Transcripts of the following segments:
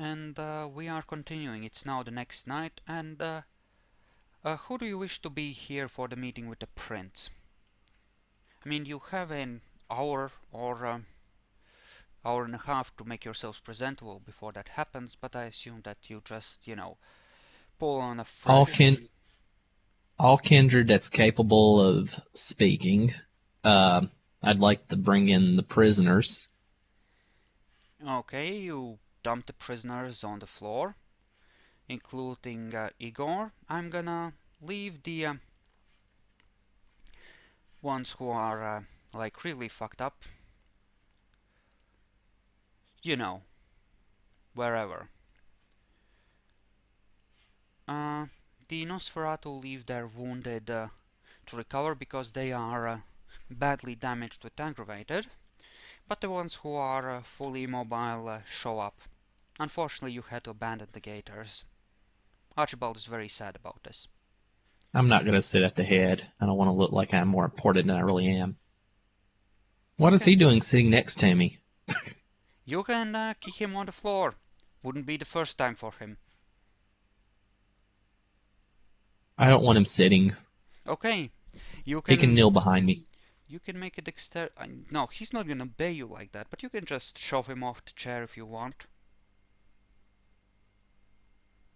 and we are continuing. It's now the next night, and who do you wish to be here for the meeting with the prince? I mean, you have an hour or hour and a half to make yourselves presentable before that happens, but I assume that you just, pull on a All fresh... kin all kindred that's capable of speaking. Uh, I'd like to bring in the prisoners. Okay, you dump the prisoners on the floor, including Igor. I'm gonna leave the ones who are, like, really fucked up, you know, wherever. Uh, the Nosferatu leave their wounded to recover because they are badly damaged with aggravated, but the ones who are fully immobile show up. Unfortunately, you had to abandon the Gators. Archibald is very sad about this. I'm not going to sit at the head. I don't want to look like I'm more important than I really am. What is he Okay, doing sitting next to me? you can kick him on the floor. Wouldn't be the first time for him. I don't want him sitting. Okay, you He can kneel can behind me. you can make a dexter. No, he's not gonna obey you like that, but you can just shove him off the chair if you want.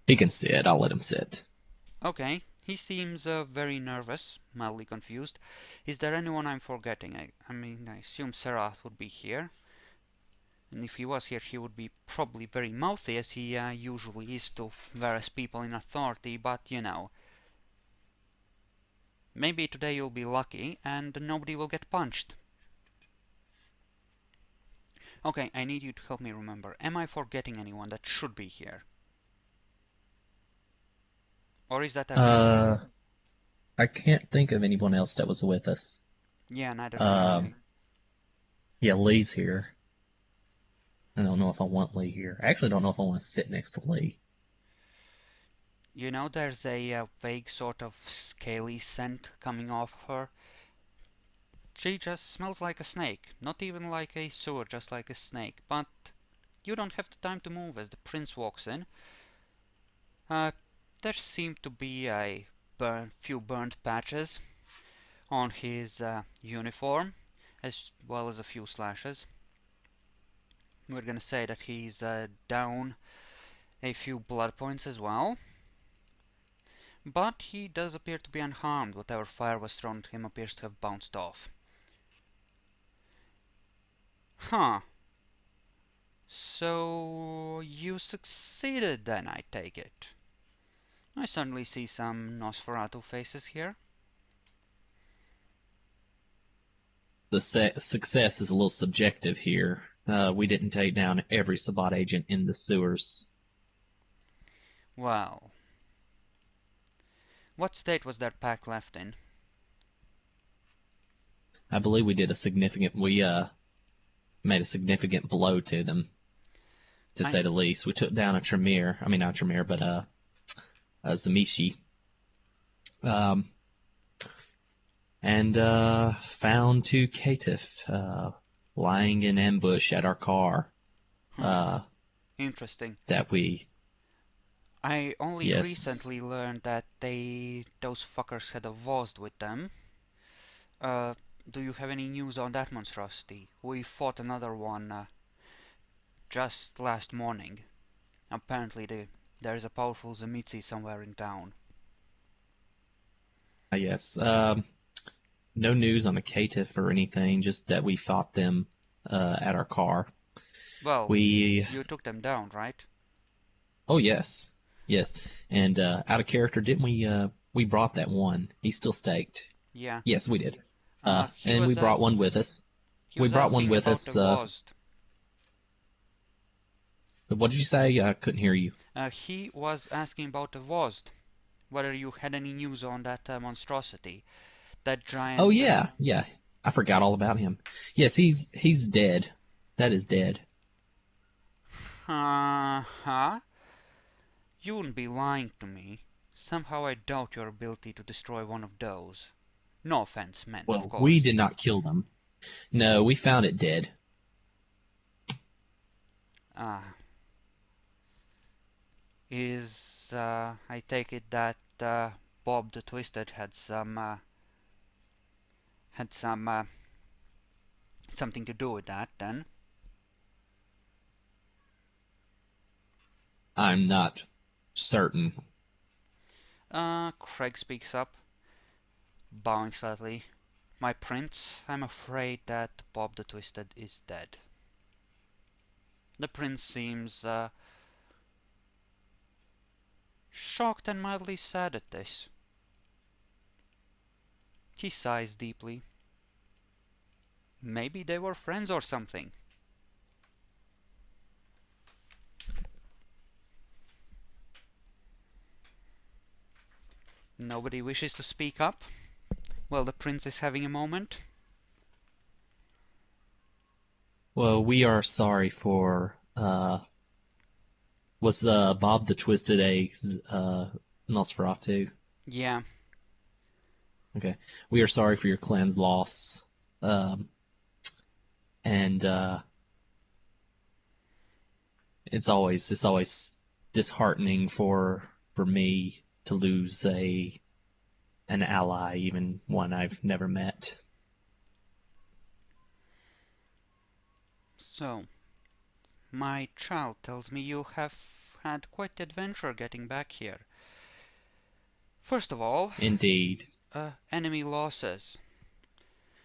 He can sit. I'll let him sit. Okay, he seems very nervous, mildly confused. Is there anyone I'm forgetting? I mean, I assume Serath would be here. And if he was here, he would be probably very mouthy, as he usually is to various people in authority, but maybe today you'll be lucky and nobody will get punched. Okay, I need you to help me remember. Am I forgetting anyone that should be here? Or is that everyone? Uh, I can't think of anyone else that was with us. Yeah, neither can I. Um, yeah, Lee's here. I don't know if I want Lee here. I actually don't know if I want to sit next to Lee. There's a vague sort of scaly scent coming off of her. She just smells like a snake. Not even like a sewer, just like a snake. But you don't have the time to move as the prince walks in. Uh, there seem to be a few burnt patches on his uniform, as well as a few slashes. We're gonna say that he's down a few blood points as well. But he does appear to be unharmed. Whatever fire was thrown at him appears to have bounced off. Huh. So you succeeded then, I take it. I certainly see some Nosferatu faces here. The success is a little subjective here. We didn't take down every Sabbat agent in the sewers. Well, what state was their pack left in? I believe we did a significant. We made a significant blow to them, to I say the least. We took down a Tremere. I mean, not Tremere, but a Zamishi. Um, and found two caitiff lying in ambush at our car. huh, Uh, interesting. that we I only yes. recently learned that those fuckers had a Vozd with them. Uh, do you have any news on that monstrosity? We fought another one just last morning. Apparently, there's a powerful Zamitzi somewhere in town. Yes. No news on the caitiff or anything. Just that we fought them at our car. Well, We you took them down, right? Oh yes, yes. And out of character, didn't we brought that one? He's still staked. Yeah. Yes, we did. He And we was brought one with us. he We was brought one asking with about the us. Vozd. What did you say? I couldn't hear you. He was asking about the Vozd. Whether you had any news on that monstrosity, that Oh giant. yeah, yeah. I forgot all about him. Yes, he's dead. That is dead. Huh? You wouldn't be lying to me. Somehow I doubt your ability to destroy one of those. No offense meant, of Well, we course. did not kill them. No, we found it dead. Ah, I take it that Bob the Twisted had some something to do with that then. I'm not certain. Craig speaks up, bowing slightly. My prince, I'm afraid that Bob the Twisted is dead. The prince seems shocked and mildly sad at this. He sighs deeply. Maybe they were friends or something. Nobody wishes to speak up? Well, the prince is having a moment. Well, we are sorry for, was Bob the Twisted a Nosferatu? Yeah, Okay. We are sorry for your clan's loss. And it's always disheartening for me to lose an ally, even one I've never met. so, my child tells me you have had quite the adventure getting back here. First of all, Indeed. enemy losses.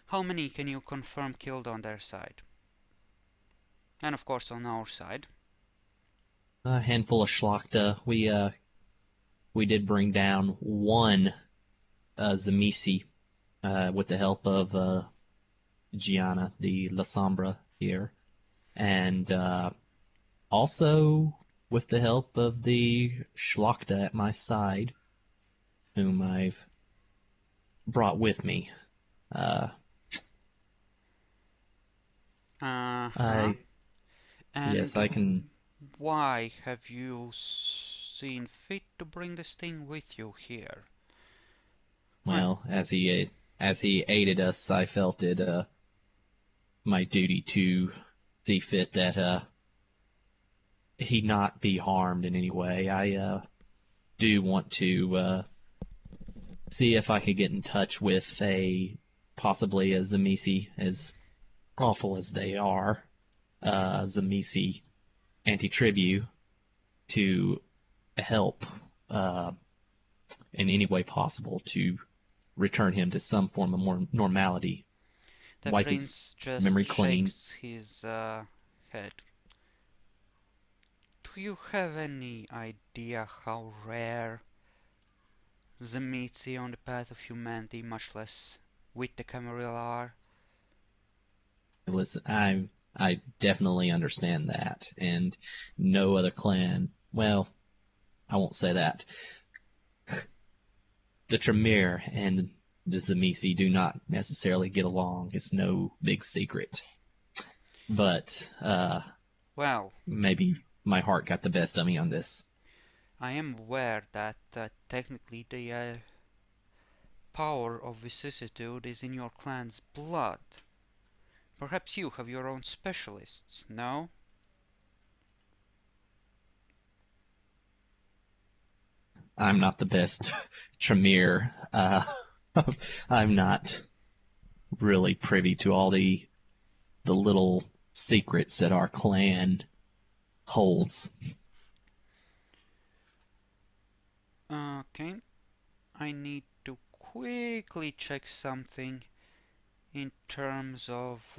How many can you confirm killed on their side? And of course on our side. A handful of Schlachta. We did bring down one Zamisi with the help of Gianna, the La Sombra here, and also with the help of the Schlachta at my side, whom I've brought with me. Uh-huh. I And yes, I can. why have you seen fit to bring this thing with you here? Why? Well, as he aided us, I felt it my duty to see fit that he not be harmed in any way. I do want to see if I could get in touch with possibly a Zamisi, as awful as they are, Zamisi anti-tribu, to help in any way possible to return him to some form of more normality, The wipe his prince just memory clean. shakes his head. Do you have any idea how rare the Mitzi on the path of humanity, much less with the Camarilla are? Listen, I definitely understand that, and no other clan. Well, I won't say that. The Tremere and the Zamisi do not necessarily get along. It's no big secret. But Well, maybe my heart got the best of me on this. I am aware that technically the power of vicissitude is in your clan's blood. Perhaps you have your own specialists, no? I'm not the best Tremere. I'm not really privy to all the little secrets that our clan holds. Okay, I need to quickly check something in terms of...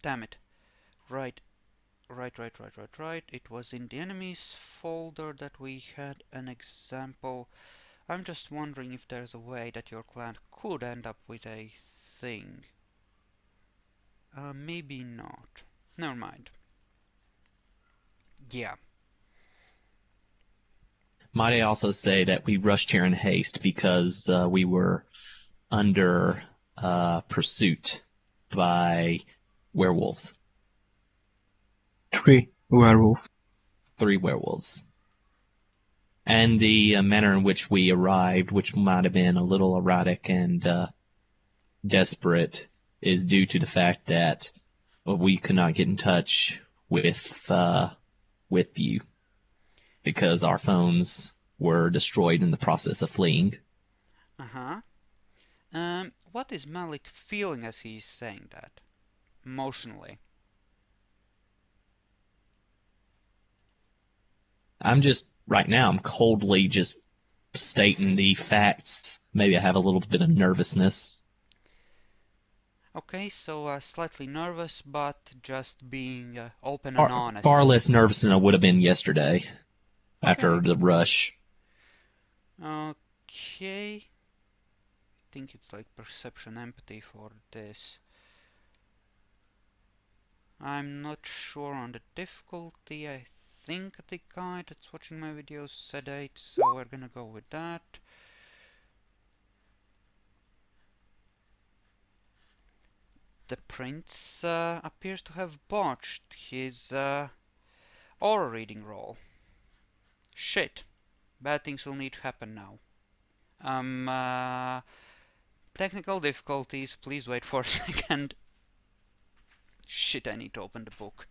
damn it. Right, right. It was in the enemies folder that we had an example. I'm just wondering if there's a way that your clan could end up with a thing. Maybe not. Never mind. Yeah. Might I also say that we rushed here in haste because we were under pursuit by werewolves. 3 werewolves. 3 werewolves. And the manner in which we arrived, which might have been a little erratic and desperate, is due to the fact that we could not get in touch with you. because our phones were destroyed in the process of fleeing. Uh-huh. What is Malik feeling as he's saying that? Emotionally. Right now, I'm coldly just stating the facts. Maybe I have a little bit of nervousness. Okay, so slightly nervous, but just being open and Far, honest. far less nervous than I would have been yesterday after Okay. the rush. Okay. I think it's like perception empathy for this. I'm not sure on the difficulty. I think the guy that's watching my videos said 8, so we're gonna go with that. The prince appears to have botched his aura reading roll. Shit. Bad things will need to happen now. Technical difficulties. Please wait for a second. Shit, I need to open the book.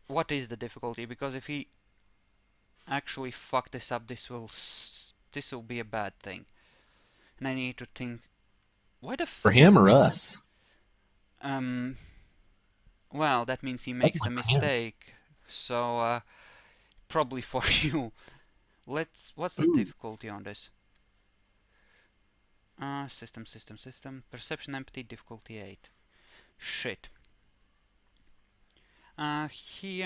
What is the difficulty? Because if he actually fuck this up, this will be a bad thing. And I need to think. Why the For fuck? him or us? Well, that means he makes Hopefully a for him. mistake. So, probably for you. What's the Ooh. difficulty on this? System. Perception empathy, difficulty 8. Shit. He,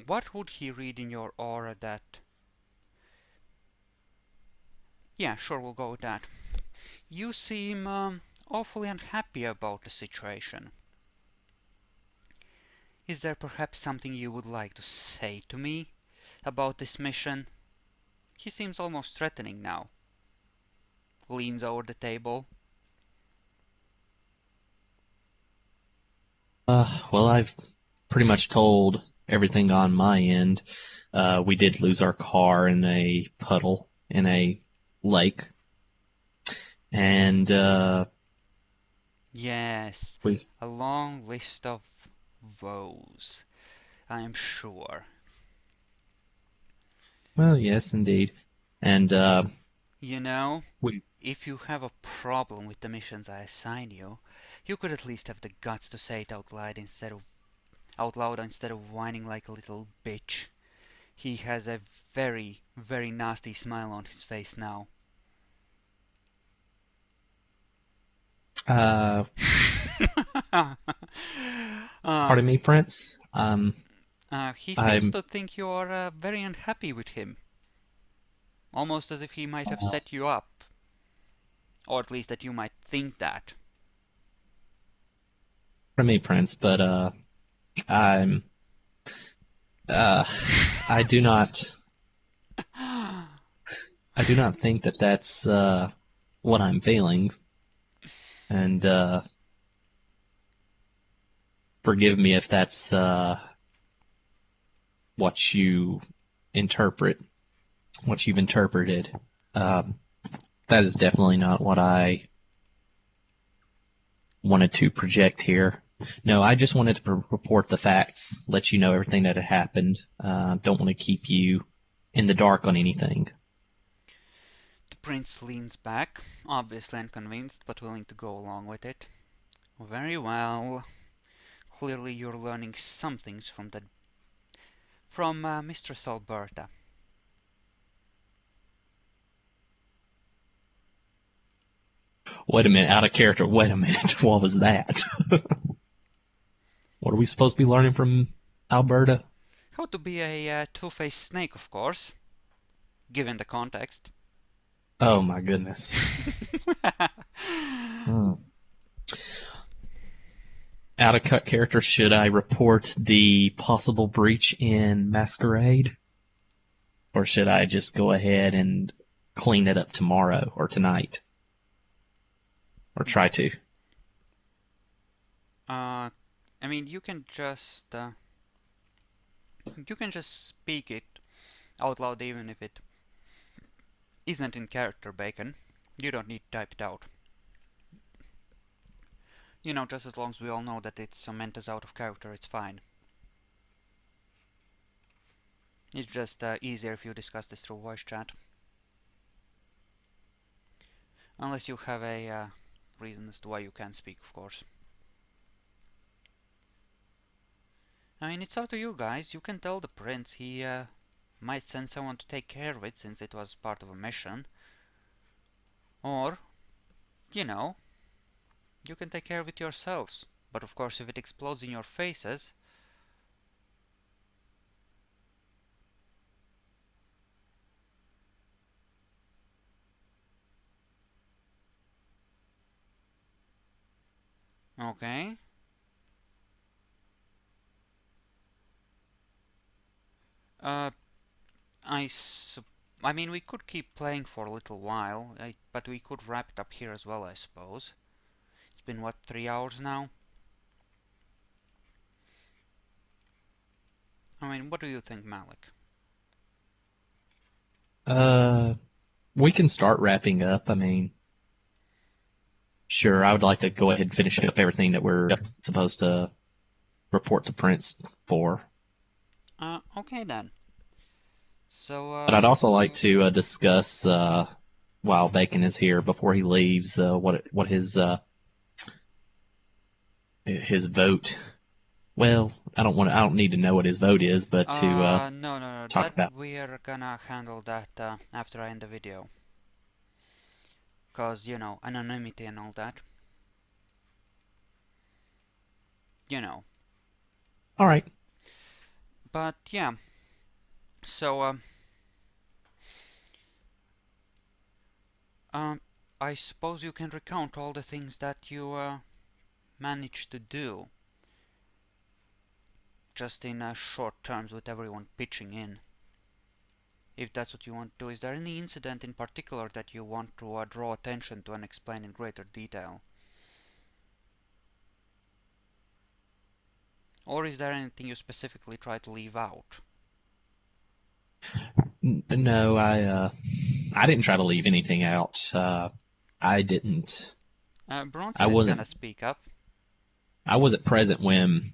what would he read in your aura that... Yeah, sure, we'll go with that. You seem, awfully unhappy about the situation. Is there perhaps something you would like to say to me about this mission? He seems almost threatening now. Leans over the table. Well, I've pretty much told everything on my end. We did lose our car in a puddle in a lake, and Yes, we. a long list of woes, I am sure. Well, yes, indeed, and You know, we. if you have a problem with the missions I assign you, you could at least have the guts to say it out loud instead of whining like a little bitch. He has a very, very nasty smile on his face now. uh, Pardon me, Prince. he seems I'm. to think you are very unhappy with him. Almost as if he might have set you up. Or at least that you might think that. Pardon me, Prince, but I'm. Uh, I do not. I do not think that that's what I'm feeling, and forgive me if that's what you interpret, what you've interpreted. Um, that is definitely not what I wanted to project here. No, I just wanted to report the facts, let you know everything that had happened. Don't want to keep you in the dark on anything. The prince leans back, obviously unconvinced, but willing to go along with it. Very well. Clearly you're learning some things from Mistress Alberta. Wait a minute, out of character. Wait a minute, what was that? What are we supposed to be learning from Alberta? How to be a two-faced snake, of course, given the context. Oh my goodness. Hmm. Out of cut character, should I report the possible breach in Masquerade? Or should I just go ahead and clean it up tomorrow or tonight? Or try to? I mean, you can just speak it out loud, even if it isn't in character, Bacon. You don't need to type it out. You know, just as long as we all know that it's Samantha's out of character, it's fine. It's just easier if you discuss this through voice chat. Unless you have a reason as to why you can't speak, of course. I mean, it's up to you guys. You can tell the prince he might send someone to take care of it since it was part of a mission. Or, you know, you can take care of it yourselves. But of course, if it explodes in your faces... Okay. Uh, I mean, we could keep playing for a little while, but we could wrap it up here as well, I suppose. It's been, what, 3 hours now? I mean, what do you think, Malik? We can start wrapping up. I mean, sure, I would like to go ahead and finish up everything that we're supposed to report to Prince for. Okay then. So, But I'd also like to discuss while Bacon is here before he leaves what his vote. Well, I don't need to know what his vote is, but to no, talk that about. we're gonna handle that after I end the video. 'Cause, you know, anonymity and all that. You know. All right. But, yeah. So, I suppose you can recount all the things that you managed to do. Just in short terms with everyone pitching in. If that's what you want to do. Is there any incident in particular that you want to draw attention to and explain in greater detail? Or is there anything you specifically try to leave out? No, I didn't try to leave anything out. I didn't. I Bronson is gonna wasn't. speak up. I wasn't present when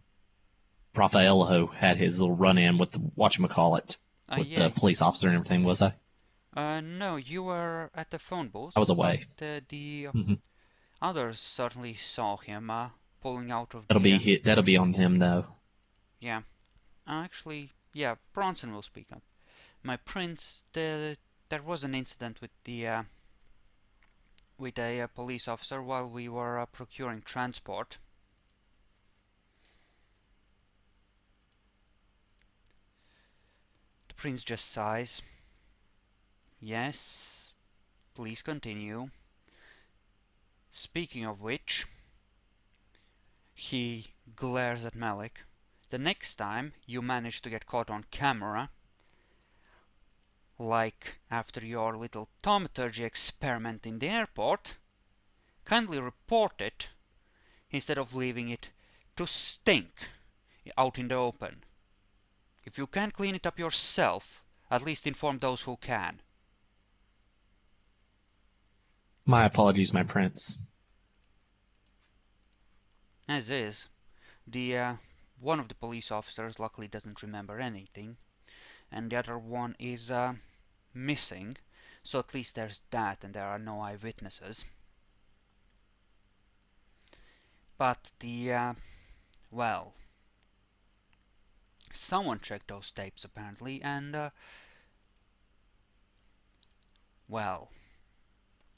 Raffaello had his little run-in with the whatchamacallit, with Yeah. the police officer and everything, was I? No, you were at the phone I booth, was but away. the Hmm. others certainly saw him pulling out of That'll the... be that'll be on him though. Yeah. Actually, yeah, Bronson will speak up. My prince, there was an incident with a police officer while we were procuring transport. The prince just sighs. Yes, please continue. Speaking of which, he glares at Malik. The next time you manage to get caught on camera, like after your little thaumaturgy experiment in the airport, kindly report it instead of leaving it to stink out in the open. If you can't clean it up yourself, at least inform those who can. My apologies, my prince. As is, the one of the police officers luckily doesn't remember anything, and the other one is missing, so at least there's that, and there are no eyewitnesses. But well, someone checked those tapes apparently, and well,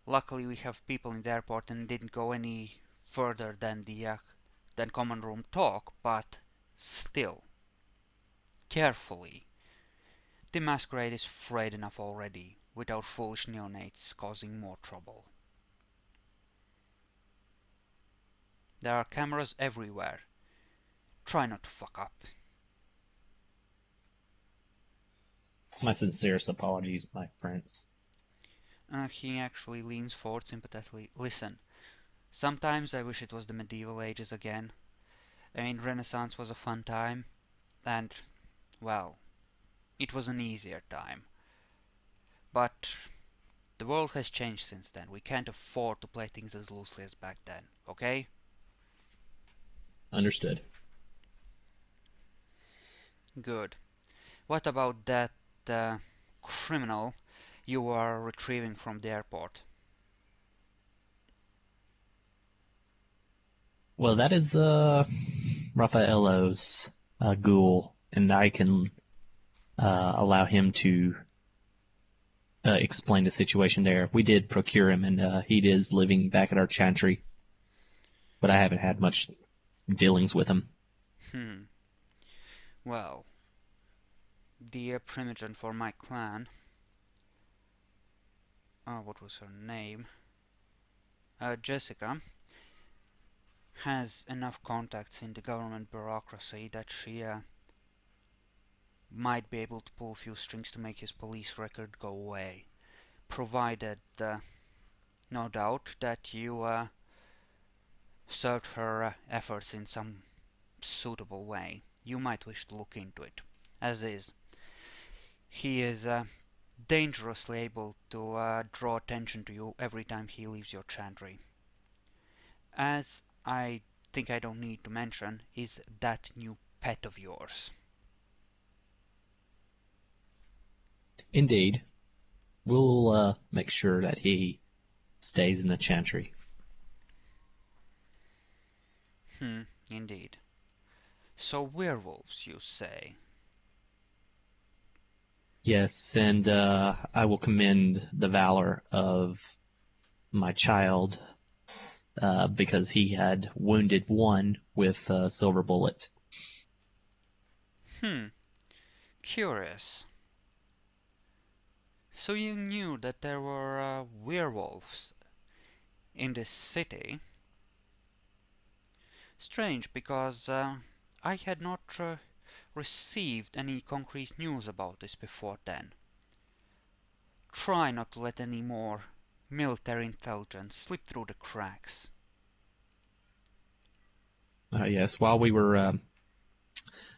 luckily we have people in the airport and didn't go any further than than common room talk, but still, carefully. The masquerade is frayed enough already, without foolish neonates causing more trouble. There are cameras everywhere. Try not to fuck up. My sincerest apologies, my prince. He actually leans forward sympathetically. Listen, sometimes I wish it was the medieval ages again. I mean, Renaissance was a fun time, and, well, it was an easier time. But the world has changed since then. We can't afford to play things as loosely as back then, okay? Understood. Good. What about that criminal you are retrieving from the airport? Well, that is Raffaello's ghoul, and I can allow him to explain the situation there. We did procure him, and he is living back at our Chantry, but I haven't had much dealings with him. Well, the primogen for my clan, what was her name? Jessica, has enough contacts in the government bureaucracy that she might be able to pull a few strings to make his police record go away. Provided, no doubt, that you served her efforts in some suitable way. You might wish to look into it. As is, he is dangerously able to draw attention to you every time he leaves your chantry. As I think I don't need to mention is that new pet of yours. Indeed. We'll make sure that he stays in the Chantry. Indeed. So werewolves, you say? Yes, and I will commend the valor of my child because he had wounded one with a silver bullet. Curious. So you knew that there were werewolves in this city? Strange, because I had not received any concrete news about this before then. Try not to let any more military intelligence slip through the cracks. Yes, while we were,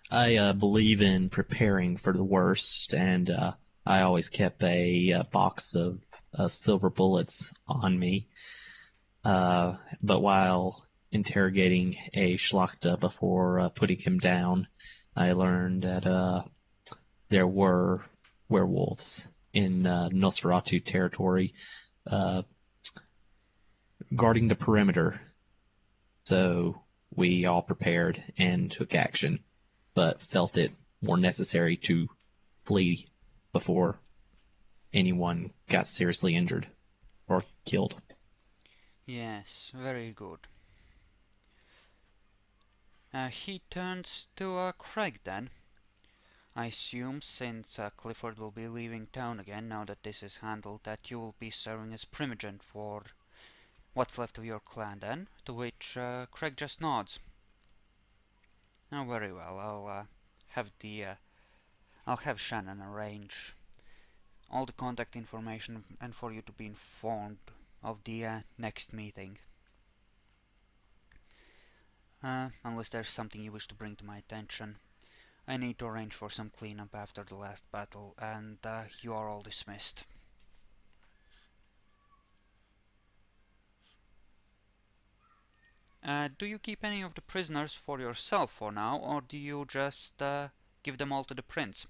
I believe in preparing for the worst, and I always kept a box of silver bullets on me. But while interrogating a Schlachta before putting him down, I learned that there were werewolves in Nosferatu territory guarding the perimeter. So we all prepared and took action, but felt it more necessary to flee before anyone got seriously injured or killed. Yes, very good. He turns to Craig then. I assume, since Clifford will be leaving town again now that this is handled, that you will be serving as primogenitor for what's left of your clan then, to which Craig just nods. Oh, very well, I'll have Shannon arrange all the contact information and for you to be informed of the next meeting. Unless there's something you wish to bring to my attention. I need to arrange for some cleanup after the last battle, and you are all dismissed. Do you keep any of the prisoners for yourself for now, or do you just give them all to the prince?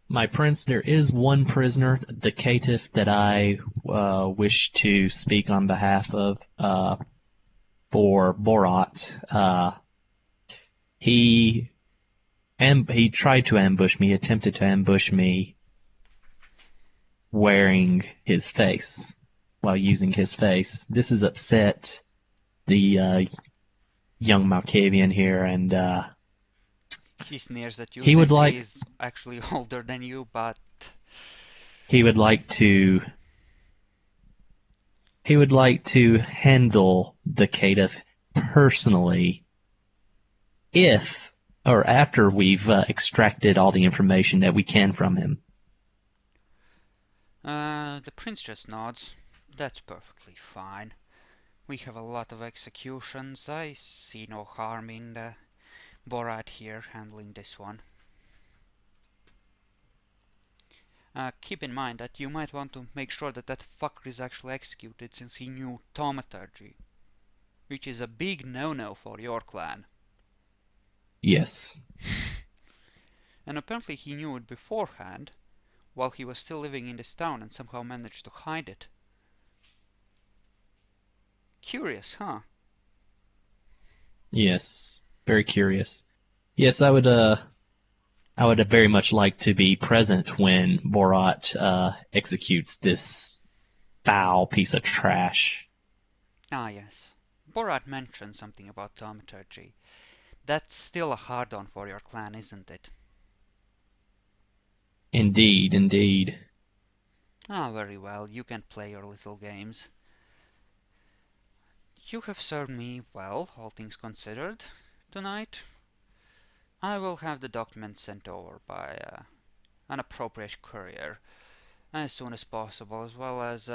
My prince, there is one prisoner, the caitiff, that I wish to speak on behalf of for Borat. He tried to ambush me, attempted to ambush me wearing his face, while using his face. This has upset the young Malkavian here, and He sneers at you he would since like he is actually older than you, but he would like to handle the caitiff personally if or after we've extracted all the information that we can from him. the prince just nods. That's perfectly fine. We have a lot of executions. I see no harm in Borat here handling this one. Keep in mind that you might want to make sure that that fucker is actually executed, since he knew thaumaturgy. which is a big no-no for your clan. Yes. And apparently he knew it beforehand, while he was still living in this town and somehow managed to hide it. Curious, huh? Yes. Very curious. Yes, I would very much like to be present when Borat executes this foul piece of trash. Ah, yes. Borat mentioned something about thaumaturgy. That's still a hard-on for your clan, isn't it? Indeed, indeed. Ah, very well. You can play your little games. You have served me well, all things considered, tonight. I will have the documents sent over by an appropriate courier as soon as possible, as well as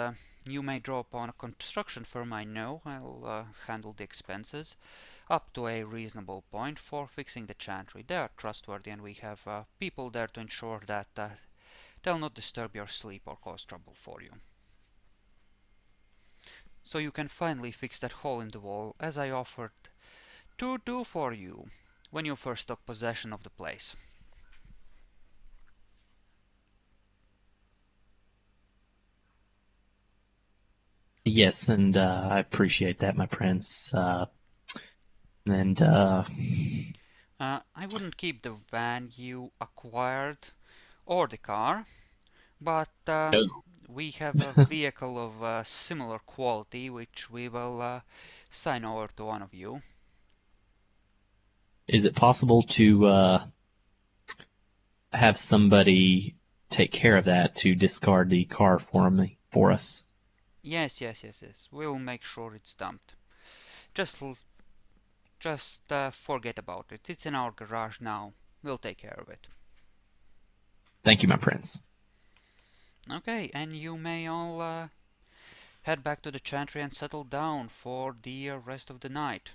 you may draw upon a construction firm I know. I'll handle the expenses up to a reasonable point for fixing the Chantry. They are trustworthy, and we have people there to ensure that they'll not disturb your sleep or cause trouble for you. So you can finally fix that hole in the wall, as I offered to do for you when you first took possession of the place. Yes, and I appreciate that, my prince. And I wouldn't keep the van you acquired or the car, but no. we have a vehicle of similar quality which we will sign over to one of you. Is it possible to have somebody take care of that to discard the car for us? Yes, yes, yes, yes. We'll make sure it's dumped. Just, just forget about it. It's in our garage now. We'll take care of it. Thank you, my prince. Okay, and you may all head back to the Chantry and settle down for the rest of the night.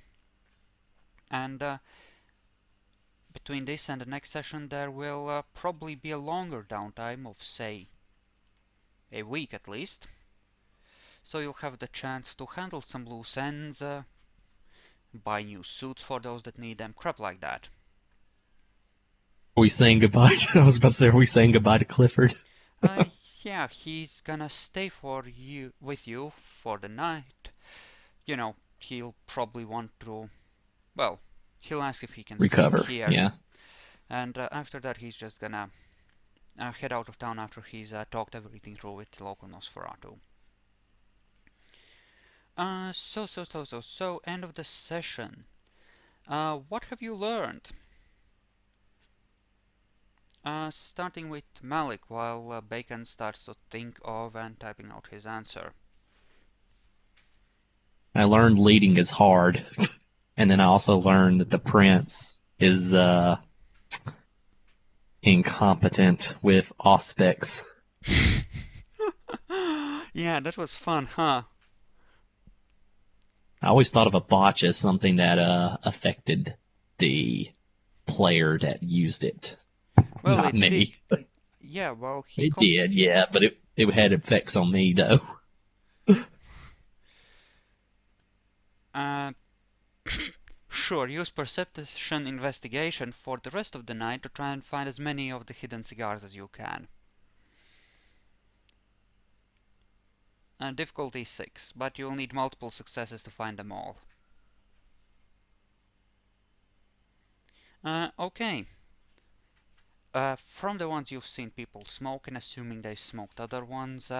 And between this and the next session, there will probably be a longer downtime of, say, a week at least. So you'll have the chance to handle some loose ends, buy new suits for those that need them, crap like that. Are we saying goodbye? I was about to say, are we saying goodbye to Clifford? Uh, yeah, he's gonna stay with you for the night. You know, he'll probably want to, well, he'll ask if he can sleep Recover. here. Yeah. And after that, he's just gonna head out of town after he's talked everything through with the local Nosferatu. So, end of the session. What have you learned? Starting with Malik while Bacon starts to think of and typing out his answer. I learned leading is hard, and then I also learned that the prince is incompetent with auspex. Yeah, that was fun, huh? I always thought of a botch as something that affected the player that used it, Well, not it did. me. Yeah, well, It did, yeah, but it had effects on me though. uh, sure, use perception investigation for the rest of the night to try and find as many of the hidden cigars as you can. Difficulty 6, but you'll need multiple successes to find them all. Okay. From the ones you've seen people smoke, and assuming they smoked other ones,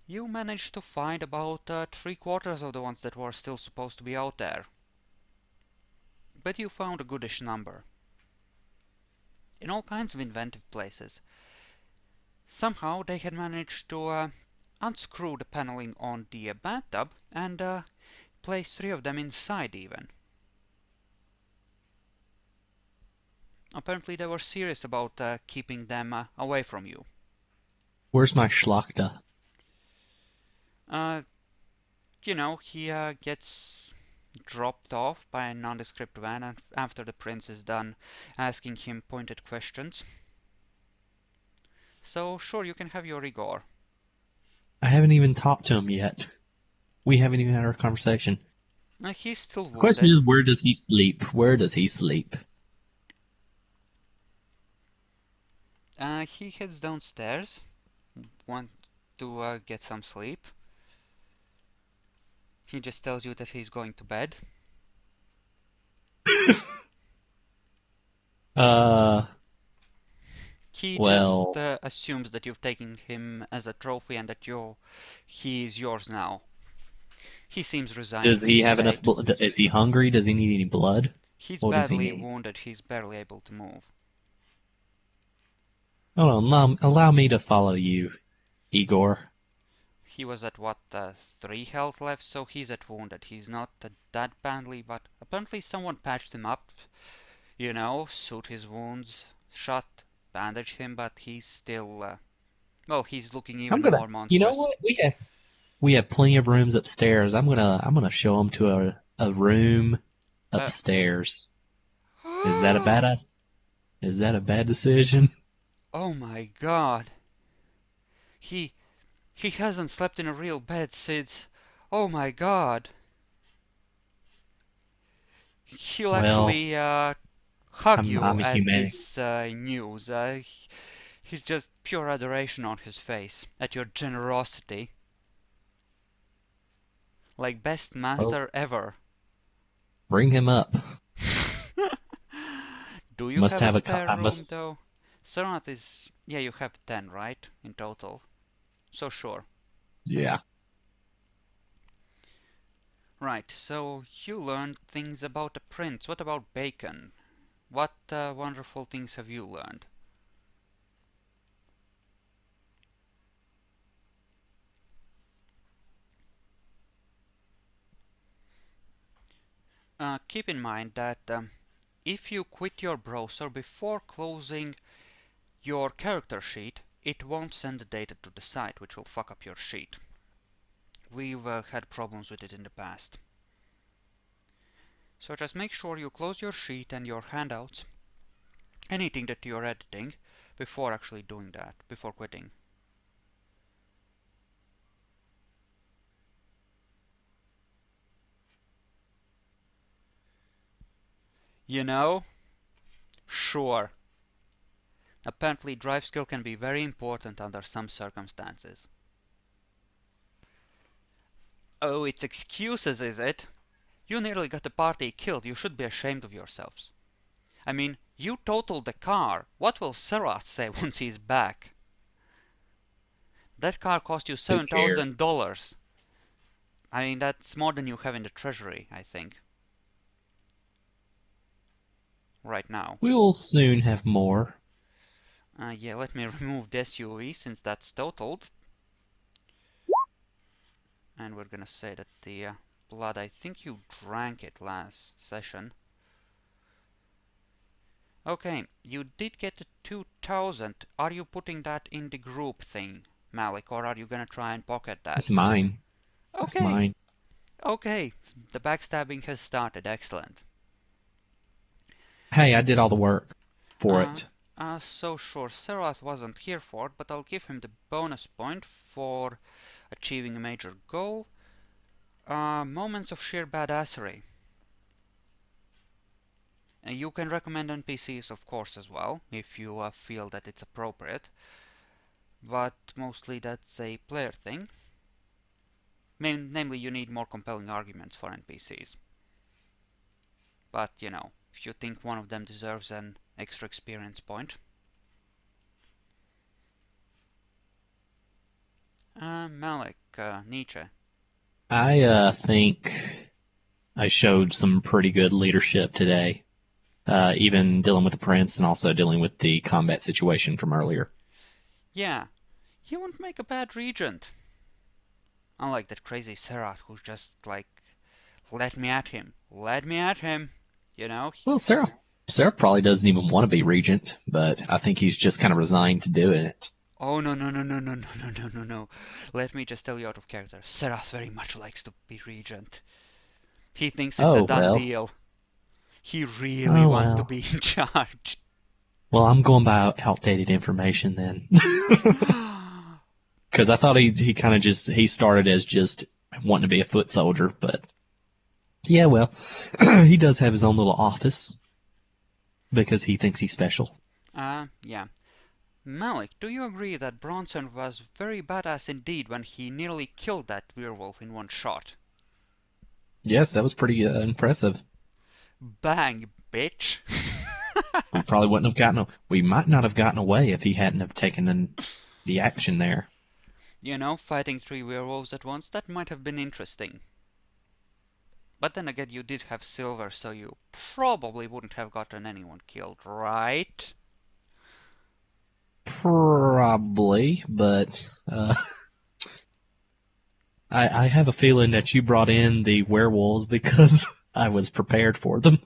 you managed to find about 3/4 of the ones that were still supposed to be out there. But you found a goodish number. In all kinds of inventive places. Somehow they had managed to unscrew the paneling on the bathtub and place 3 of them inside even. Apparently they were serious about keeping them away from you. Where's my Schlachta? Uh, you know, he gets dropped off by a nondescript van after the prince is done asking him pointed questions. So sure, you can have your Igor. I haven't even talked to him yet. We haven't even had our conversation. He's still The question wounded. is, where does he sleep? Where does he sleep? He heads downstairs, want to get some sleep. He just tells you that he's going to bed. Uh, He just well, assumes that you've taken him as a trophy and that he is yours now. He seems resigned does to he his have enough fate. blood? Is he hungry? Does he need any blood? He's What does he badly need? wounded, he's barely able to move. Hold on, allow me to follow you, Igor. He was at what, 3 health left, so he's at wounded. He's not that badly, but apparently someone patched him up, suit his wounds, shot, bandaged him, but he's still, well, he's looking I'm even gonna. more You know monstrous. what? We have plenty of rooms upstairs. I'm gonna show him to a room Uh, upstairs. Is that a is that a bad decision? oh my god. He he hasn't slept in a real bed since. Oh my god. He'll Well, actually hug you I'm a at humanity. this news. He's just pure adoration on his face at your generosity. Like best Well, master ever. bring him up. Do you Must have a have spare I room must. though? Serenat is, yeah, you have 10, right? In total. So sure. Yeah. Right, so you learned things about the prince. What about Bacon? What wonderful things have you learned? Keep in mind that if you quit your browser before closing your character sheet, it won't send the data to the site, which will fuck up your sheet. We've had problems with it in the past. So just make sure you close your sheet and your handouts, anything that you're editing, before actually doing that, before quitting. You know? Sure. Apparently drive skill can be very important under some circumstances. Oh, it's excuses, is it? You nearly got the party killed. You should be ashamed of yourselves. I mean, you totaled the car. What will Serath say once he's back? That car cost you Who cares? $7,000. I mean, that's more than you have in the treasury, I think. Right now. We'll soon have more. Yeah, let me remove the SUV since that's totaled. And we're gonna say that the blood, I think you drank it last session. Okay, you did get the 2000. Are you putting that in the group thing, Malik, or are you gonna try and pocket that? That's mine. That's Okay, mine. okay. The backstabbing has started. Excellent. Hey, I did all the work for Uh, it. so sure, Serath wasn't here for it, but I'll give him the bonus point for achieving a major goal. Moments of sheer badassery. You can recommend NPCs, of course, as well, if you feel that it's appropriate. But mostly that's a player thing. Namely, you need more compelling arguments for NPCs. But, if you think one of them deserves an extra experience point. Malik, Nietzsche. I think I showed some pretty good leadership today, even dealing with the prince and also dealing with the combat situation from earlier. Yeah, you won't make a bad regent. Unlike that crazy Serath who's just like, let me at him, let me at him. You know? Well, Seraph probably doesn't even want to be regent, but I think he's just kind of resigned to doing it. Oh, no, no, no, no, no, no, no, no, no, no. Let me just tell you out of character. Serath very much likes to be regent. He thinks it's a Oh done well. deal. He really Oh wants to well. be in charge. Well, I'm going by outdated information then. Because I thought he kind of just he started as just wanting to be a foot soldier, but Yeah, well, he does have his own little office because he thinks he's special. Yeah. Malik, do you agree that Bronson was very badass indeed when he nearly killed that werewolf in one shot? Yes, that was pretty impressive. Bang, bitch! We probably wouldn't have gotten. We might not have gotten away if he hadn't have taken the action there. You know, fighting 3 werewolves at once, that might have been interesting. But then again, you did have silver, so you probably wouldn't have gotten anyone killed, right? Probably, but I have a feeling that you brought in the werewolves because I was prepared for them.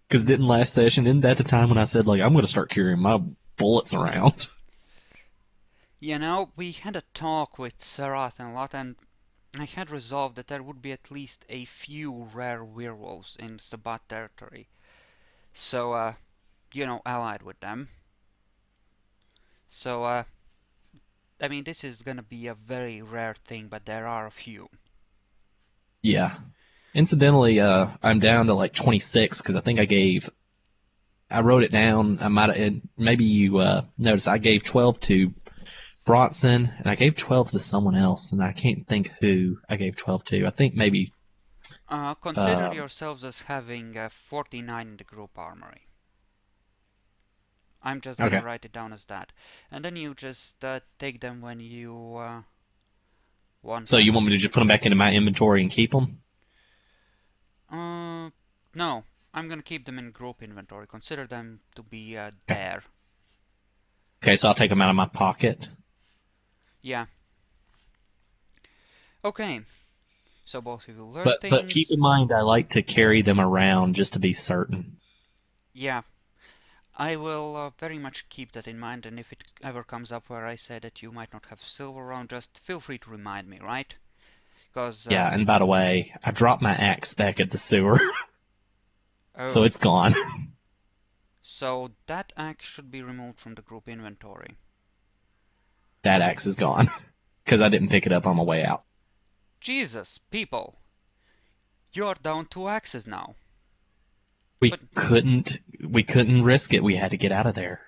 Because didn't last session, isn't that the time when I said, like, I'm going to start carrying my bullets around? You know, we had a talk with Sarath and Lot, and I had resolved that there would be at least a few rare werewolves in Sabbat territory. So, you know, allied with them. So, I mean, this is gonna be a very rare thing, but there are a few. Yeah. Incidentally, I'm down to like 26 because I think I wrote it down. I might have, maybe you noticed I gave 12 to Bronson and I gave 12 to someone else, and I can't think who I gave 12 to. I think maybe, Consider uh, yourselves as having 49 in the group armory. I'm just gonna okay. write it down as that. And then you just take them when you want So you them. want me to just put them back into my inventory and keep them? Uh, no, I'm gonna keep them in group inventory. Consider them to be Okay. there. Okay, so I'll take them out of my pocket. Yeah. Okay. So both of you learn But keep things. in mind, I like to carry them around just to be certain. Yeah, I will very much keep that in mind, and if it ever comes up where I say that you might not have silver around, just feel free to remind me, right? Because, Yeah, and by the way, I dropped my axe back at the sewer, so oh, it's gone. so that axe should be removed from the group inventory. That axe is gone because I didn't pick it up on my way out. Jesus, people, you're down 2 axes now. We But, couldn't risk it. We had to get out of there.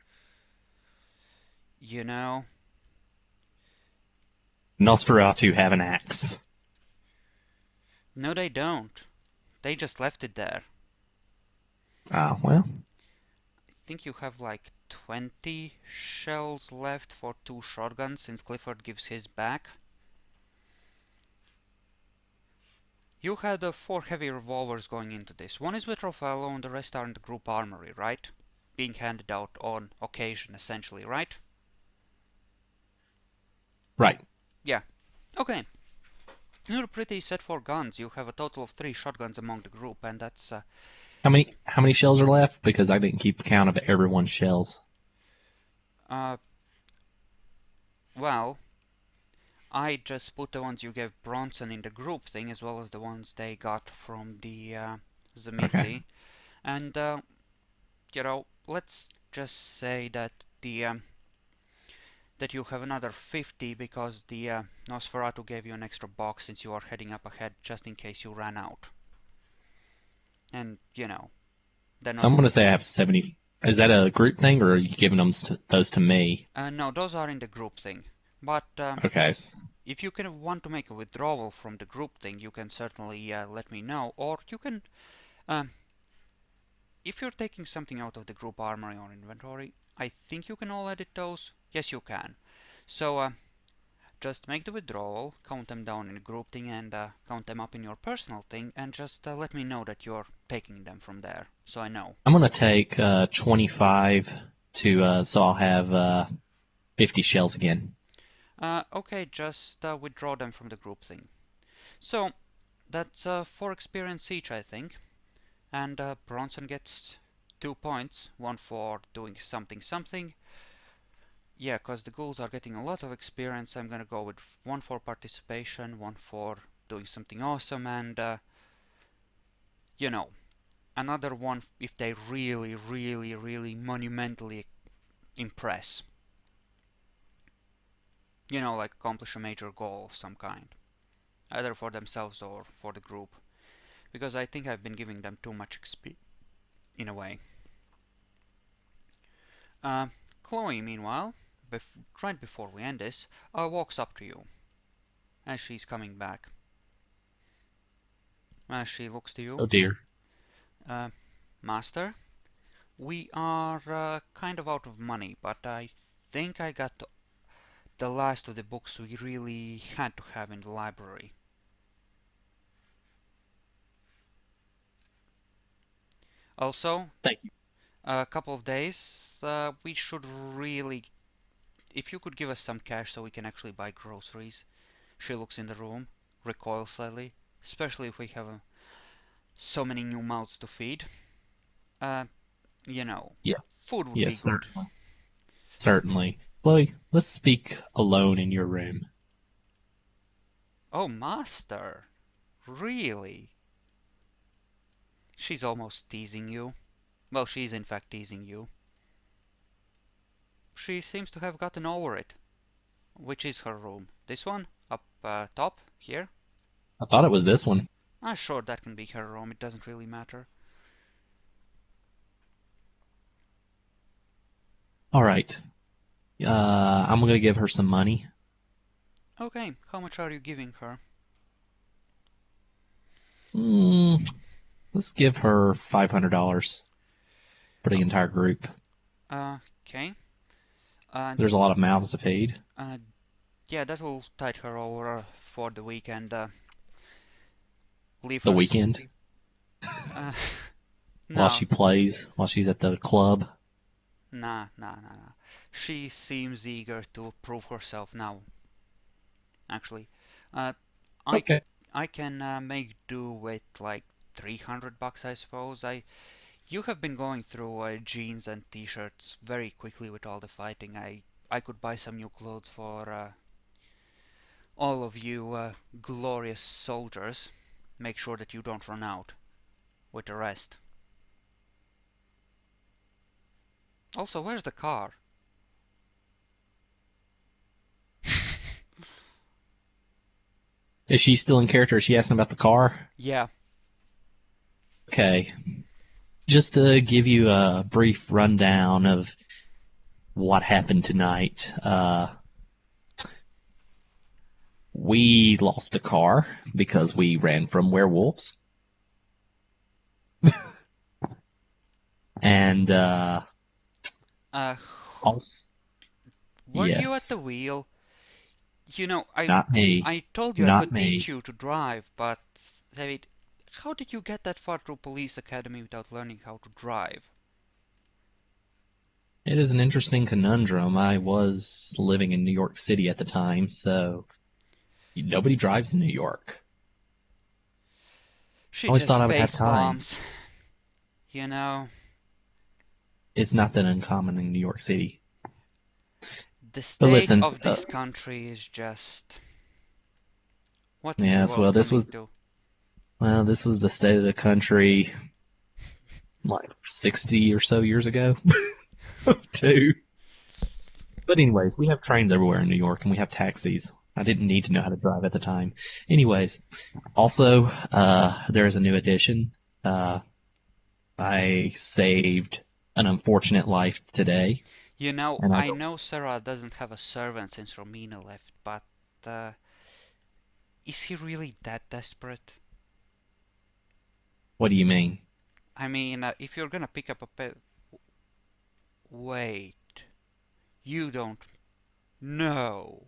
you know, Nosferatu have an axe. no they don't. They just left it there. Oh, well. I think you have like 20 shells left for 2 shotguns since Clifford gives his back. You had 4 heavy revolvers going into this. One is with Raffaello and the rest are in the group armory, right? Being handed out on occasion, essentially, right? Right. Yeah. Okay. You're pretty set for guns. You have a total of 3 shotguns among the group, and that's, How many shells are left? Because I didn't keep count of everyone's shells. uh, well, I just put the ones you gave Bronson in the group thing, as well as the ones they got from the, Okay. Zamitzi. And, you know, let's just say that the, that you have another 50 because the Nosferatu gave you an extra box since you are heading up ahead just in case you ran out. And, you know, they're So not... I'm going to say I have 70. Is that a group thing, or are you giving those to me? No, those are in the group thing. But Okay. if you can want to make a withdrawal from the group thing, you can certainly let me know. Or you can, um, if you're taking something out of the group armory or inventory, I think you can all edit those. Yes, you can. So just make the withdrawal, count them down in a group thing, and count them up in your personal thing, and just let me know that you're taking them from there, so I know. I'm going to take 25 so I'll have 50 shells again. Okay, just withdraw them from the group thing. So, that's 4 experience each, I think. And Bronson gets 2 points, one for doing something something. Yeah, because the ghouls are getting a lot of experience, I'm gonna go with 1 for participation, 1 for doing something awesome, and, you know, another one if they really, really, really monumentally impress. You know, like accomplish a major goal of some kind. either for themselves or for the group, because I think I've been giving them too much XP in a way. Uh, Chloe, meanwhile, right before we end this, walks up to you as she's coming back. She looks to you. Oh dear. Uh, Master, we are kind of out of money, but I think I got the last of the books we really had to have in the library. Also, Thank you. a couple of days, we should really, if you could give us some cash so we can actually buy groceries. She looks in the room, recoils slightly, especially if we have so many new mouths to feed. Uh, you know, Yes. food would Yes, be good. certainly. Certainly. Chloe, let's speak alone in your room. Oh, master, really? She's almost teasing you. Well, she's in fact teasing you. She seems to have gotten over it. Which is her room? This one? Up top? Here? I thought it was this one. Sure, that can be her room. It doesn't really matter. All right. I'm gonna give her some money. Okay, how much are you giving her? Let's give her $500 for the entire group. Okay. Uh, There's a lot of mouths to feed. yeah, that'll tide her over for the weekend. Leave The her. weekend, Uh, while no, she plays, while she's at the club. nah. She seems eager to prove herself now. Actually, uh, I Okay. I can make do with like $300, I suppose. You have been going through jeans and t-shirts very quickly with all the fighting. I could buy some new clothes for all of you glorious soldiers. Make sure that you don't run out with the rest. Also, where's the car? Is she still in character? Is she asking about the car? Yeah, Okay. Just to give you a brief rundown of what happened tonight. We lost the car because we ran from werewolves. And uh, also, were you at yes, the wheel? You know, I not me. I told you I Not could teach me. you to drive, but David, how did you get that far through police academy without learning how to drive? It is an interesting conundrum. I was living in New York City at the time, so nobody drives in New York. I She always thought just I would have face time. bombs. You know, It's not that uncommon in New York City. the But state listen, of this country is just. What is the yes, world coming to? this was the state of the country like 60 or so years ago, too. But anyways, we have trains everywhere in New York, and we have taxis. I didn't need to know how to drive at the time. Anyways, also, there is a new addition. I saved an unfortunate life today, You know, and I I don't. know Sarah doesn't have a servant since Romina left, but uh, is he really that desperate? What do you mean? I mean, if you're gonna pick up a pet. Wait, you don't. No.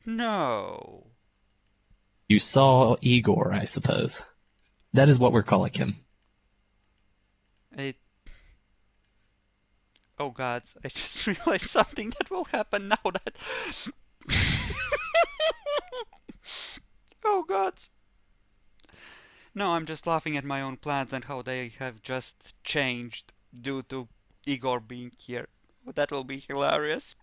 No. You saw Igor, I suppose. That is what we're calling him. It. Oh gods, I just realized something that will happen now that. Oh gods. No, I'm just laughing at my own plans and how they have just changed due to Igor being here. Oh, that will be hilarious.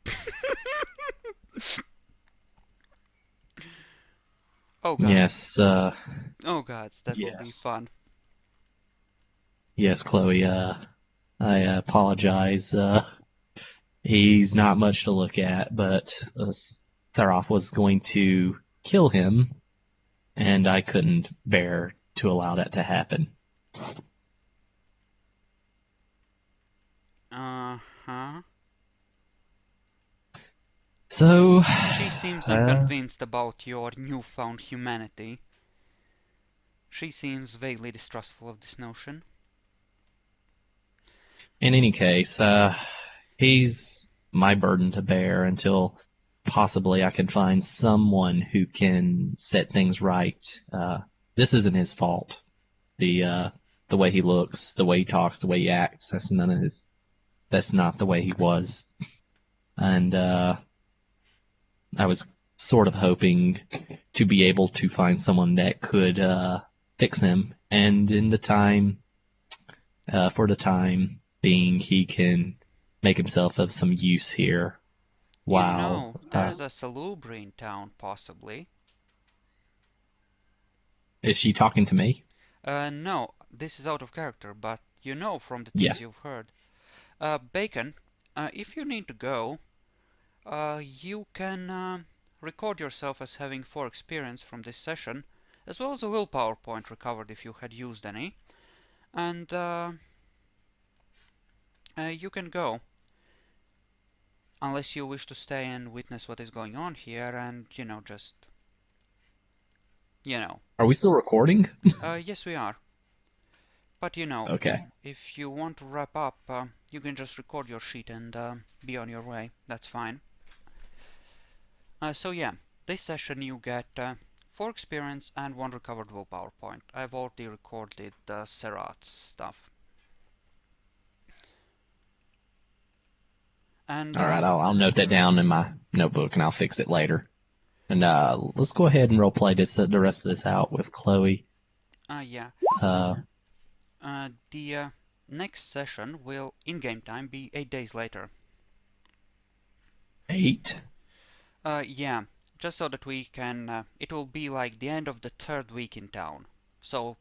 Oh god. Yes, Oh gods, that will be yes. fun. Yes, Chloe, I apologize. He's not much to look at, but Saraf was going to kill him and I couldn't bear to allow that to happen. Uh-huh. So, She seems uh, unconvinced about your newfound humanity. She seems vaguely distrustful of this notion. in any case, he's my burden to bear until possibly I can find someone who can set things right. This isn't his fault. The way he looks, the way he talks, the way he acts, that's none of his. That's not the way he was. And I was sort of hoping to be able to find someone that could fix him. And in the time, for the time being, he can make himself of some use here. You While know, there's a salubri in town, possibly. is she talking to me? No, this is out of character, but you know from the Yeah. things you've heard. Bacon, if you need to go, you can record yourself as having 4 experience from this session, as well as a willpower point recovered if you had used any. And you can go, unless you wish to stay and witness what is going on here, and, just, you know. Are we still recording? Yes, we are. But, Okay. if you want to wrap up, you can just record your sheet and be on your way. That's fine. So yeah, this session you get 4 experience and 1 recovered willpower point. I've already recorded Serat's stuff. And All right. I'll note that down in my notebook and I'll fix it later. And let's go ahead and roleplay this the rest of this out with Chloe. yeah, Uh, the next session will, in game time, be 8 days later. 8. Yeah, just so that we can, it will be like the end of the 3rd week in town. So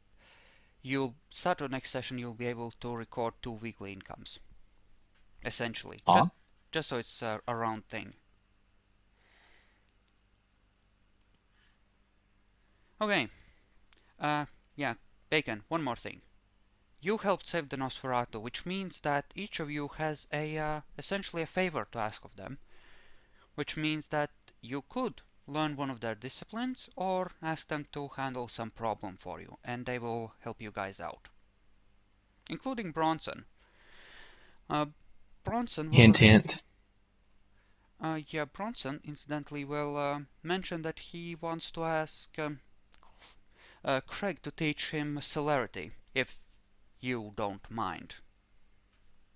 you'll start the next session, you'll be able to record 2 weekly incomes. Essentially. Awesome. Just so it's a round thing. Okay. Yeah, Bacon, one more thing. You helped save the Nosferatu, which means that each of you has essentially a favor to ask of them. Which means that you could learn one of their disciplines or ask them to handle some problem for you, and they will help you guys out. Including Bronson. Bronson Hint, will... hint. Yeah, Bronson, incidentally, will mention that he wants to ask Craig to teach him celerity, if you don't mind.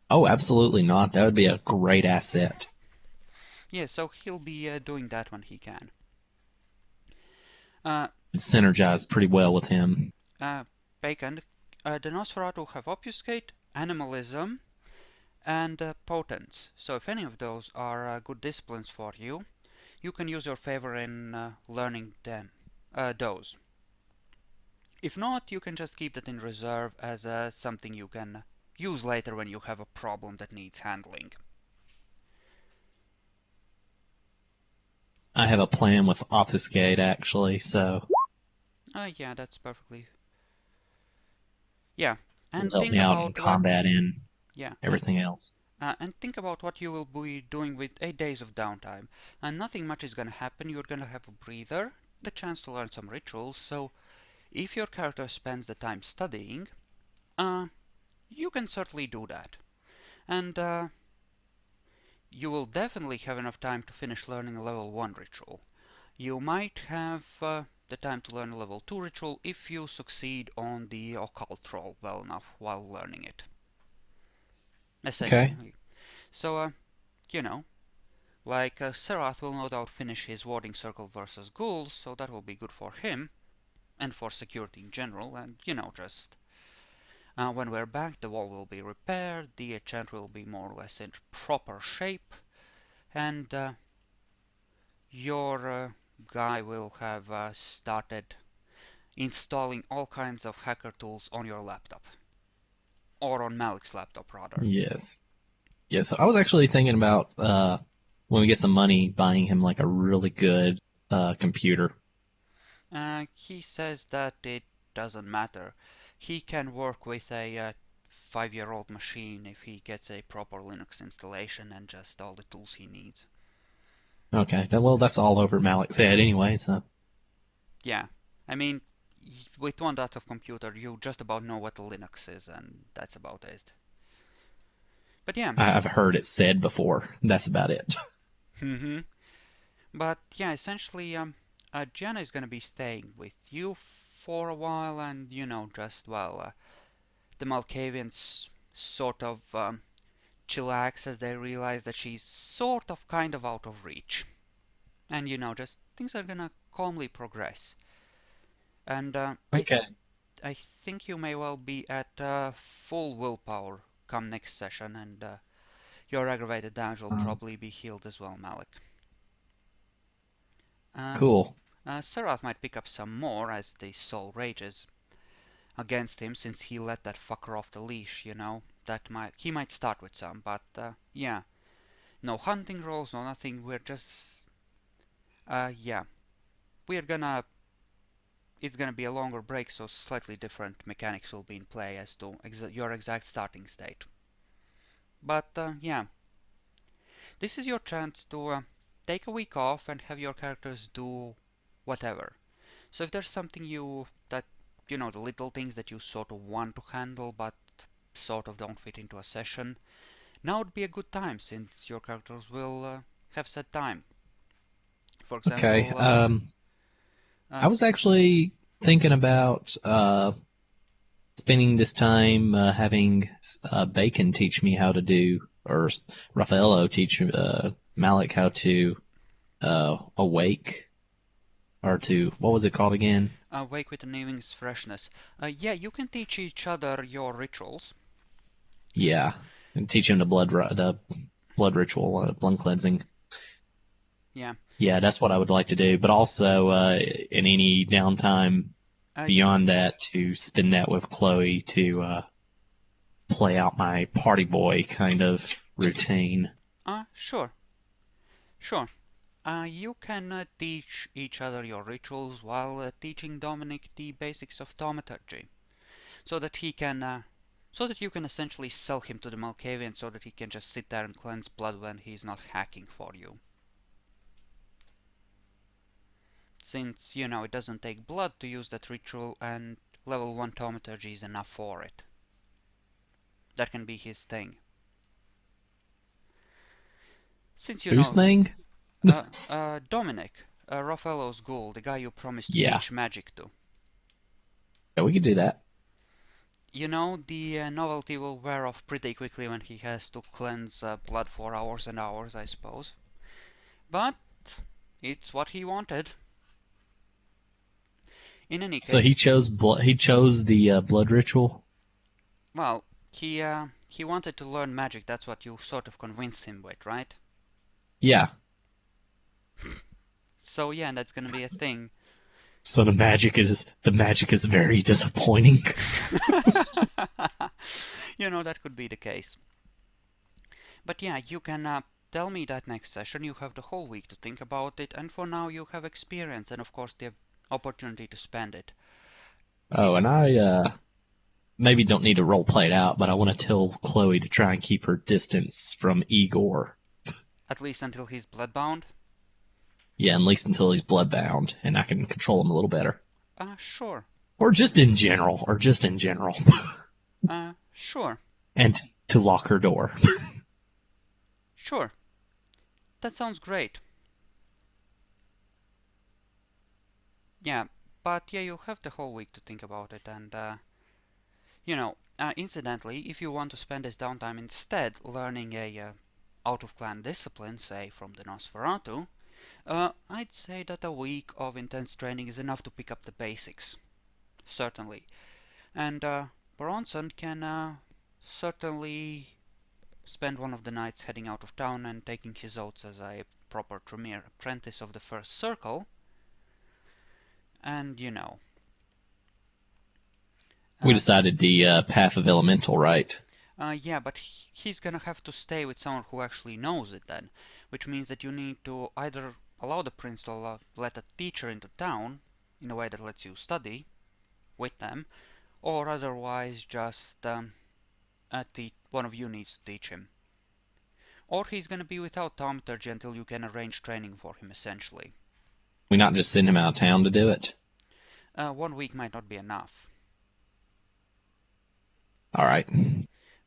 Oh, absolutely not. That would be a great asset. Yeah, so he'll be doing that when he can. It synergized pretty well with him. Bacon, the Nosferatu have obfuscate, animalism, and potence. So if any of those are good disciplines for you, you can use your favor in learning them, those. If not, you can just keep that in reserve as something you can use later when you have a problem that needs handling. I have a plan with obfuscate actually, so Yeah, that's perfectly... Yeah, it'll and help me think out in about what... combat and Yeah, everything else. and think about what you will be doing with 8 days of downtime. And nothing much is gonna happen. You're gonna have a breather, the chance to learn some rituals, so if your character spends the time studying, you can certainly do that. And you will definitely have enough time to finish learning a level 1 ritual. You might have the time to learn a level 2 ritual if you succeed on the occult roll well enough while learning it. Okay. Essentially. So, like Serath will no doubt finish his warding circle versus ghouls, so that will be good for him, and for security in general, and just when we're back, the wall will be repaired, the Chantry will be more or less in proper shape, and your guy will have started installing all kinds of hacker tools on your laptop. Or on Malik's laptop, rather. Yes. Yeah, so I was actually thinking about when we get some money, buying him like a really good computer. He says that it doesn't matter. He can work with a 5-year-old machine if he gets a proper Linux installation and just all the tools he needs. Okay. Well, that's all over Malik's head anyway, so. Yeah, I mean, with one dot of computer, you just about know what Linux is, and that's about it. But yeah, I've heard it said before. That's about it. hmm but yeah, essentially, Gianna is gonna be staying with you for a while, and just the Malkavians sort of chillax as they realize that she's sort of kind of out of reach. And just things are gonna calmly progress. And Okay. I think you may well be at full willpower come next session, and your aggravated damage will probably be healed as well, Malik. Uh, Cool. Serath might pick up some more as the soul rages against him since he let that fucker off the leash. He might start with some, but yeah, no hunting rolls, no nothing. We're just yeah, we're gonna. It's gonna be a longer break, so slightly different mechanics will be in play as to your exact starting state. But yeah, this is your chance to take a week off and have your characters do whatever. So if there's something the little things that you sort of want to handle but sort of don't fit into a session, now would be a good time since your characters will have set time. For Okay. example, I was actually thinking about spending this time having Bacon teach me how to do, or Raffaello teach Malik how to awake, or to, what was it called again? wake with an evening's freshness. Yeah, you can teach each other your rituals. Yeah, and teach him the blood ritual, blood cleansing. Yeah. Yeah, that's what I would like to do. But also, in any downtime beyond that, to spend that with Chloe to play out my party boy kind of routine. Sure. Sure. You can teach each other your rituals while teaching Dominic the basics of thaumaturgy, so that you can essentially sell him to the Malkavian, so that he can just sit there and cleanse blood when he's not hacking for you. Since it doesn't take blood to use that ritual, and level 1 thaumaturgy is enough for it. That can be his thing. Since Whose thing? Dominic, Raffaello's ghoul, the guy you promised to Yeah. teach magic to. Yeah, we could do that. The novelty will wear off pretty quickly when he has to cleanse blood for hours and hours, I suppose. But it's what he wanted. In any case, So he chose he chose the blood ritual. well, he wanted to learn magic. That's what you sort of convinced him with, right? Yeah. So yeah, that's gonna be a thing. So the magic is very disappointing. That could be the case. But yeah, you can tell me that next session. You have the whole week to think about it, and for now you have experience and of course the opportunity to spend it. Oh, and I maybe don't need to role play it out, but I want to tell Chloe to try and keep her distance from Igor. At least until he's bloodbound? Yeah, at least until he's bloodbound, and I can control him a little better. Sure. Or just in general. Sure. And to lock her door. Sure. That sounds great. Yeah, but yeah, you'll have the whole week to think about it, and incidentally, if you want to spend this downtime instead learning a out-of-clan discipline, say from the Nosferatu, I'd say that a week of intense training is enough to pick up the basics. Certainly. And Bronson can certainly spend one of the nights heading out of town and taking his oaths as a proper Tremere apprentice of the First Circle. And We decided the path of elemental, right? yeah, but he's gonna have to stay with someone who actually knows it then, which means that you need to either allow the prince to let a teacher into town, in a way that lets you study with them, or otherwise just one of you needs to teach him. Or he's gonna be without thaumaturgy until you can arrange training for him, essentially. We not just send him out of town to do it? 1 week might not be enough. Alright.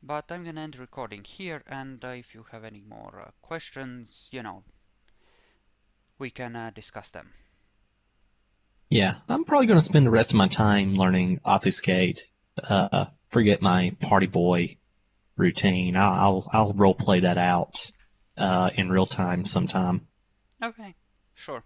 But I'm gonna end the recording here, and if you have any more questions, we can discuss them. Yeah, I'm probably going to spend the rest of my time learning Obfuscate. Forget my party boy routine. I'll role play that out in real time sometime. Okay, sure.